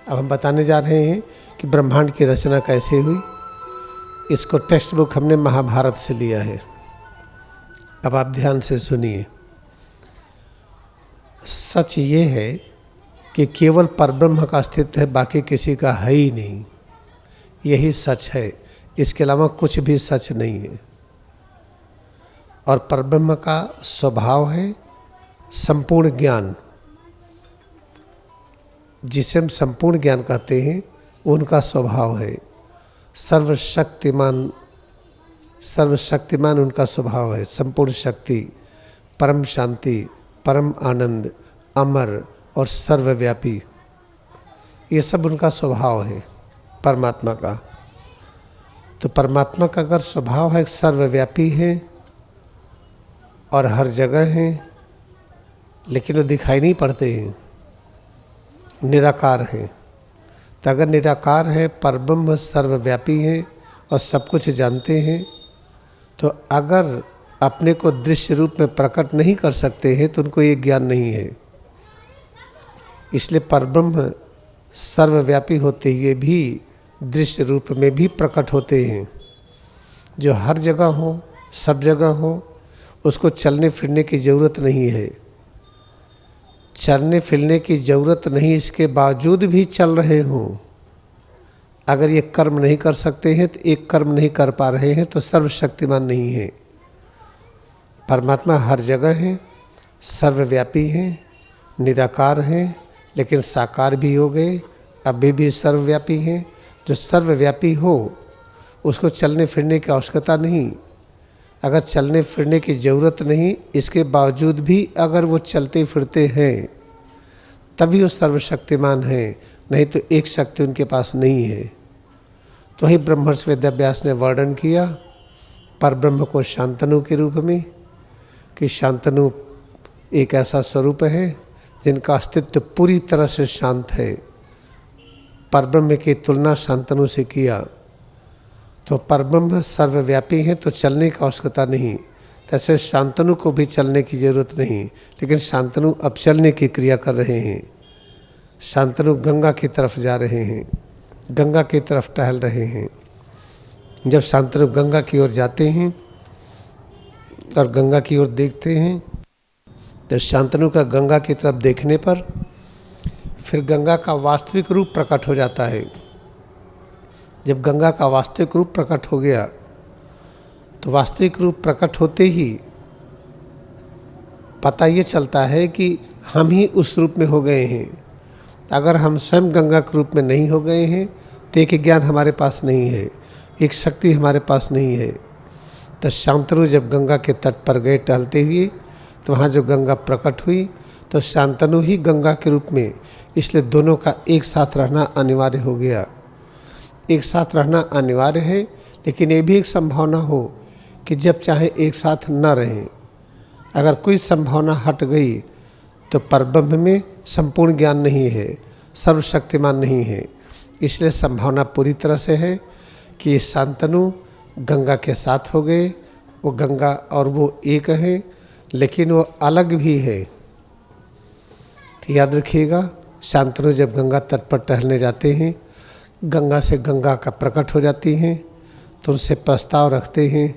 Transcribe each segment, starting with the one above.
अब हम बताने जा रहे हैं कि ब्रह्मांड की रचना कैसे हुई। इसको टेक्स्ट बुक हमने महाभारत से लिया है। अब आप ध्यान से सुनिए। सच ये है कि केवल परब्रह्म का अस्तित्व है, बाकी किसी का है ही नहीं। यही सच है, इसके अलावा कुछ भी सच नहीं है। और परब्रह्म का स्वभाव है संपूर्ण ज्ञान। जिसे हम संपूर्ण ज्ञान कहते हैं, उनका स्वभाव है सर्वशक्तिमान। सर्वशक्तिमान उनका स्वभाव है, संपूर्ण शक्ति, परम शांति, परम आनंद, अमर और सर्वव्यापी। ये सब उनका स्वभाव है परमात्मा का। तो परमात्मा का अगर स्वभाव है सर्वव्यापी है और हर जगह है, लेकिन वो दिखाई नहीं पड़ते हैं, निराकार है। तो अगर निराकार है, परब्रह्म सर्वव्यापी है और सब कुछ जानते हैं, तो अगर अपने को दृश्य रूप में प्रकट नहीं कर सकते हैं तो उनको ये ज्ञान नहीं है। इसलिए परब्रह्म सर्वव्यापी होते हुए भी दृश्य रूप में भी प्रकट होते हैं। जो हर जगह हो, सब जगह हो, उसको चलने फिरने की ज़रूरत नहीं है। चलने फिरने की ज़रूरत नहीं, इसके बावजूद भी चल रहे हों। अगर ये कर्म नहीं कर सकते हैं तो एक कर्म नहीं कर पा रहे हैं तो सर्वशक्तिमान नहीं है। परमात्मा हर जगह है, सर्वव्यापी हैं, निराकार हैं, लेकिन साकार भी हो गए, अभी भी सर्वव्यापी हैं। जो सर्वव्यापी हो उसको चलने फिरने की आवश्यकता नहीं। अगर चलने फिरने की ज़रूरत नहीं, इसके बावजूद भी अगर वो चलते फिरते हैं तभी वो सर्वशक्तिमान हैं, नहीं तो एक शक्ति उनके पास नहीं है। तो ही ब्रह्मर्षि वेदव्यास ने वर्णन किया परब्रह्म को शांतनु के रूप में, कि शांतनु एक ऐसा स्वरूप है जिनका अस्तित्व पूरी तरह से शांत है। परब्रह्म की तुलना शांतनु से किया तो परब्रह्म सर्वव्यापी है, तो चलने की आवश्यकता नहीं। तैसे शांतनु को भी चलने की ज़रूरत नहीं, लेकिन शांतनु अब चलने की क्रिया कर रहे हैं। शांतनु गंगा की तरफ जा रहे हैं, गंगा की तरफ टहल रहे हैं। जब शांतनु गंगा की ओर जाते हैं और गंगा की ओर देखते हैं, तो शांतनु का गंगा की तरफ देखने पर फिर गंगा का वास्तविक रूप प्रकट हो जाता है। जब गंगा का वास्तविक रूप प्रकट हो गया, तो वास्तविक रूप प्रकट होते ही पता ये चलता है कि हम ही उस रूप में हो गए हैं। अगर हम स्वयं गंगा के रूप में नहीं हो गए हैं तो एक ज्ञान हमारे पास नहीं है, एक शक्ति हमारे पास नहीं है। तो शांतनु जब गंगा के तट पर गए टहलते हुए, तो वहाँ जो गंगा प्रकट हुई तो शांतनु ही गंगा के रूप में, इसलिए दोनों का एक साथ रहना अनिवार्य हो गया। एक साथ रहना अनिवार्य है, लेकिन ये भी एक संभावना हो कि जब चाहे एक साथ न रहें। अगर कोई संभावना हट गई तो परब्रह्म में संपूर्ण ज्ञान नहीं है, सर्वशक्तिमान नहीं है। इसलिए संभावना पूरी तरह से है कि शांतनु गंगा के साथ हो गए। वो गंगा और वो एक है, लेकिन वो अलग भी है। तो याद रखिएगा, शांतनु जब गंगा तट पर टहलने जाते हैं, गंगा से गंगा का प्रकट हो जाती हैं, तो उनसे प्रस्ताव रखते हैं,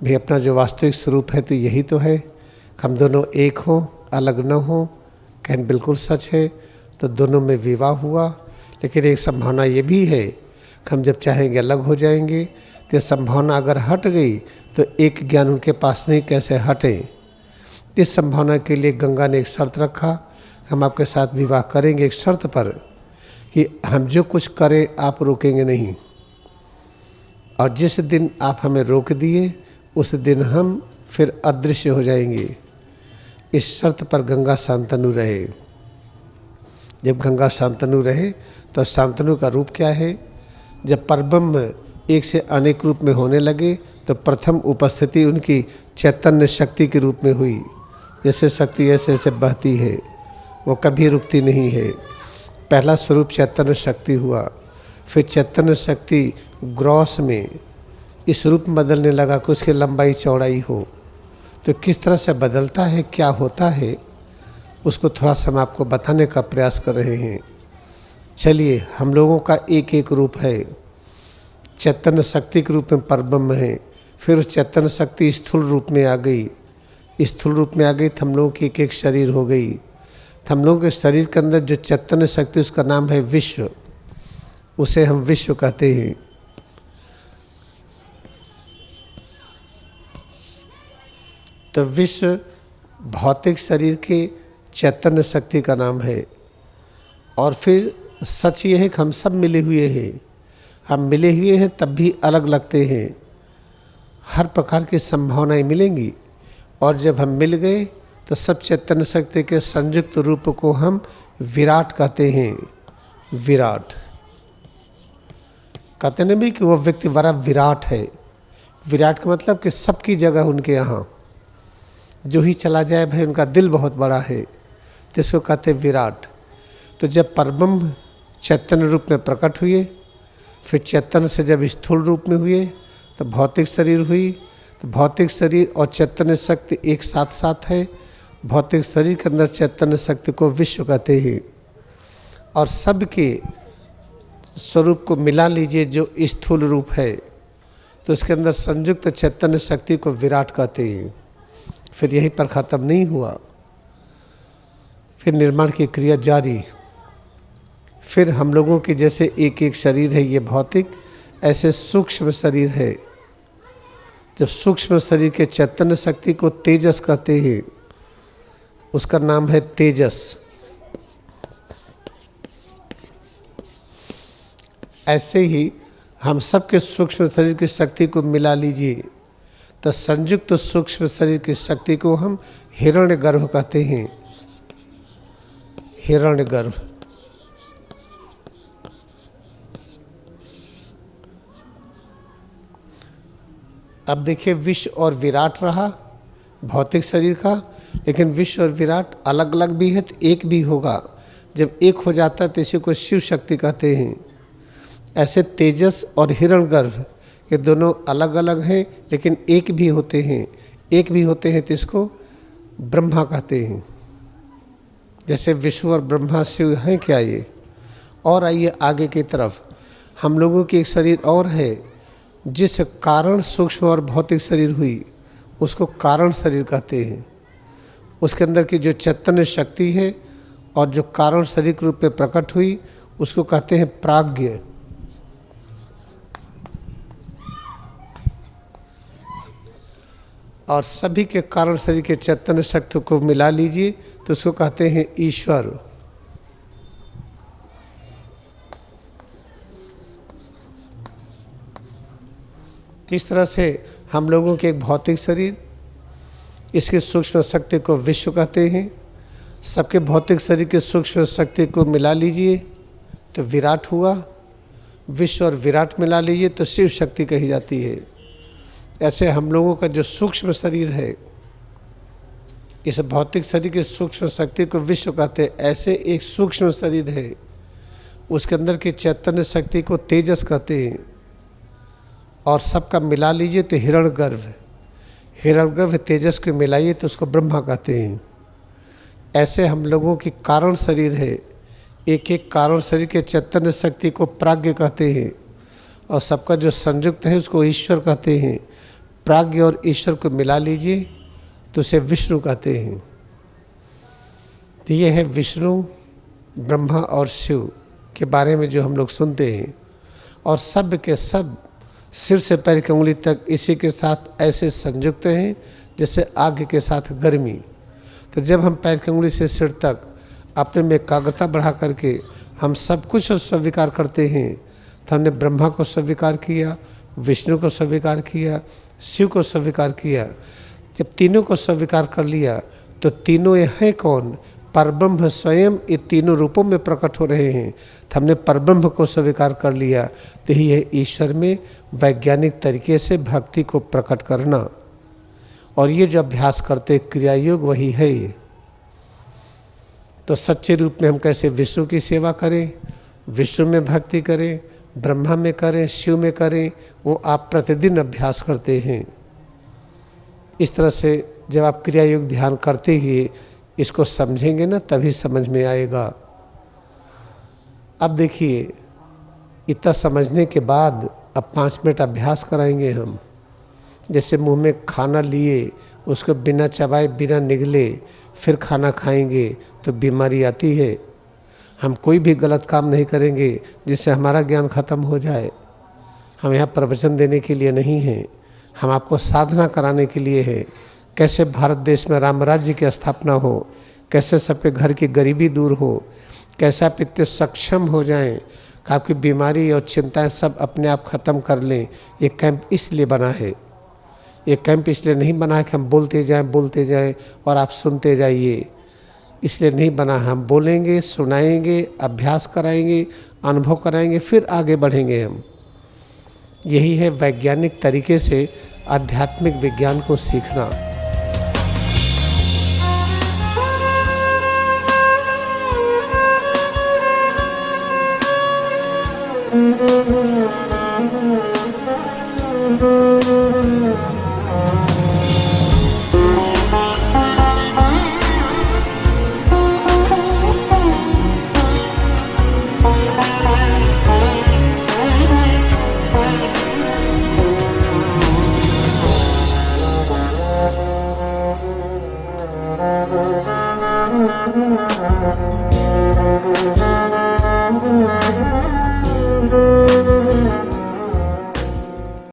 भाई अपना जो वास्तविक स्वरूप है तो यही तो है, हम दोनों एक हों, अलग न हों। कहन बिल्कुल सच है। तो दोनों में विवाह हुआ, लेकिन एक संभावना ये भी है कि हम जब चाहेंगे अलग हो जाएंगे। तो संभावना अगर हट गई तो एक ज्ञान उनके पास नहीं, कैसे हटे। इस संभावना के लिए गंगा ने एक शर्त रखा, हम आपके साथ विवाह करेंगे एक शर्त पर कि हम जो कुछ करें आप रोकेंगे नहीं, और जिस दिन आप हमें रोक दिए उस दिन हम फिर अदृश्य हो जाएंगे। इस शर्त पर गंगा शांतनु रहे। जब गंगा शांतनु रहे तो शांतनु का रूप क्या है? जब परब्रह्म एक से अनेक रूप में होने लगे तो प्रथम उपस्थिति उनकी चैतन्य शक्ति के रूप में हुई। जैसे शक्ति ऐसे ऐसे बहती है, वो कभी रुकती नहीं है। पहला स्वरूप चैतन्य शक्ति हुआ, फिर चैतन्य शक्ति ग्रॉस में इस रूप में बदलने लगा कि उसकी लंबाई चौड़ाई हो। तो किस तरह से बदलता है, क्या होता है, उसको थोड़ा सा हम आपको बताने का प्रयास कर रहे हैं। चलिए, हम लोगों का एक एक रूप है। चैतन्य शक्ति के रूप में परब्रह्म है, फिर उस चैतन्य शक्ति स्थूल रूप में आ गई, स्थूल रूप में आ गई तो हम लोगों की एक एक शरीर हो गई। तो हम लोगों के शरीर के अंदर जो चैतन्य शक्ति, उसका नाम है विश्व, उसे हम विश्व कहते हैं। तो विश्व भौतिक शरीर के चैतन्य शक्ति का नाम है। और फिर सच ये है कि हम सब मिले हुए हैं, हम मिले हुए हैं तब भी अलग लगते हैं। हर प्रकार की संभावनाएं मिलेंगी, और जब हम मिल गए तो सब चैतन्य शक्ति के संयुक्त रूप को हम विराट कहते हैं। विराट कहते नहीं भी कि वो व्यक्ति बड़ा विराट है। विराट का मतलब कि सबकी जगह उनके यहाँ, जो ही चला जाए भाई उनका दिल बहुत बड़ा है, तो इसको कहते हैं विराट। तो जब परब्रह्म चैतन्य रूप में प्रकट हुए, फिर चैतन्य से जब स्थूल रूप में हुए तो भौतिक शरीर हुई। तो भौतिक शरीर और चैतन्य शक्ति एक साथ साथ है। भौतिक शरीर के अंदर चैतन्य शक्ति को विश्व कहते हैं। और सबके स्वरूप को मिला लीजिए जो स्थूल रूप है, तो उसके अंदर संयुक्त चैतन्य शक्ति को विराट कहते हैं। फिर यहीं पर ख़त्म नहीं हुआ, फिर निर्माण की क्रिया जारी। फिर हम लोगों के जैसे एक एक शरीर है ये भौतिक, ऐसे सूक्ष्म शरीर है। जब सूक्ष्म शरीर के चैतन्य शक्ति को तेजस कहते हैं, उसका नाम है तेजस। ऐसे ही हम सबके सूक्ष्म शरीर की शक्ति को मिला लीजिए तो संयुक्त सूक्ष्म शरीर की शक्ति को हम हिरण्यगर्भ कहते हैं। हिरण्यगर्भ। अब देखिए, विश्व और विराट रहा भौतिक शरीर का, लेकिन विश्व और विराट अलग अलग भी है तो एक भी होगा। जब एक हो जाता है तो इसी को शिव शक्ति कहते हैं। ऐसे तेजस और हिरण्यगर्भ ये दोनों अलग अलग हैं, लेकिन एक भी होते हैं। एक भी होते हैं तो इसको ब्रह्मा कहते हैं। जैसे विष्णु और ब्रह्मा शिव हैं क्या ये। और आइए आगे की तरफ, हम लोगों की एक शरीर और है जिस कारण सूक्ष्म और भौतिक शरीर हुई, उसको कारण शरीर कहते हैं। उसके अंदर की जो चैतन्य शक्ति है और जो कारण शरीर के रूप में प्रकट हुई, उसको कहते हैं प्राज्ञ। और सभी के कारण शरीर के चैतन्य शक्ति को मिला लीजिए तो उसको कहते हैं ईश्वर। इस तरह से हम लोगों के एक भौतिक शरीर, इसकी सूक्ष्म शक्ति को विश्व कहते हैं। सबके भौतिक शरीर की सूक्ष्म शक्ति को मिला लीजिए तो विराट हुआ। विश्व और विराट मिला लीजिए तो शिव शक्ति कही जाती है। ऐसे हम लोगों का जो सूक्ष्म शरीर है, इस भौतिक शरीर की सूक्ष्म शक्ति को विश्व कहते हैं। ऐसे एक सूक्ष्म शरीर है, उसके अंदर की चैतन्य शक्ति को तेजस कहते हैं। और सबका मिला लीजिए तो हिरण्यगर्भ। हिरण्यगर्भ तेजस को मिलाइए तो उसको ब्रह्मा कहते हैं। ऐसे हम लोगों की कारण शरीर है, एक एक कारण शरीर के चैतन्य शक्ति को प्राज्ञ कहते हैं। और सबका जो संयुक्त है उसको ईश्वर कहते हैं। प्राज्ञ और ईश्वर को मिला लीजिए तो उसे विष्णु कहते हैं। तो ये है विष्णु, ब्रह्मा और शिव के बारे में जो हम लोग सुनते हैं। और सब के सब सिर से पैर की उंगली तक इसी के साथ ऐसे संयुक्त हैं जैसे आग के साथ गर्मी। तो जब हम पैर की उंगली से सिर तक अपने में एकाग्रता बढ़ा करके हम सब कुछ स्वीकार करते हैं, तो हमने ब्रह्मा को स्वीकार किया, विष्णु को स्वीकार किया, शिव को स्वीकार किया। जब तीनों को स्वीकार कर लिया तो तीनों ये हैं कौन? परब्रह्म स्वयं ये तीनों रूपों में प्रकट हो रहे हैं। तो हमने परब्रह्म को स्वीकार कर लिया, तो ही है ईश्वर में वैज्ञानिक तरीके से भक्ति को प्रकट करना। और ये जो अभ्यास करते क्रिया योग वही है ये। तो सच्चे रूप में हम कैसे विष्णु की सेवा करें, विष्णु में भक्ति करें, ब्रह्मा में करें, शिव में करें, वो आप प्रतिदिन अभ्यास करते हैं। इस तरह से जब आप क्रिया योग ध्यान करते हुए इसको समझेंगे ना, तभी समझ में आएगा। अब देखिए, इतना समझने के बाद अब 5 मिनट अभ्यास कराएंगे हम। जैसे मुंह में खाना लिए, उसको बिना चबाए बिना निगले फिर खाना खाएंगे तो बीमारी आती है। हम कोई भी गलत काम नहीं करेंगे जिससे हमारा ज्ञान खत्म हो जाए। हम यहाँ प्रवचन देने के लिए नहीं हैं, हम आपको साधना कराने के लिए है। कैसे भारत देश में राम राज्य की स्थापना हो, कैसे सबके घर की गरीबी दूर हो, कैसे आप इतने सक्षम हो जाएं कि आपकी बीमारी और चिंताएं सब अपने आप ख़त्म कर लें। ये कैंप इसलिए बना है, ये कैंप इसलिए नहीं बना है कि हम बोलते जाएं और आप सुनते जाइए। इसलिए नहीं बना, हम बोलेंगे, सुनाएंगे, अभ्यास कराएंगे, अनुभव कराएंगे, फिर आगे बढ़ेंगे हम। यही है वैज्ञानिक तरीके से आध्यात्मिक विज्ञान को सीखना।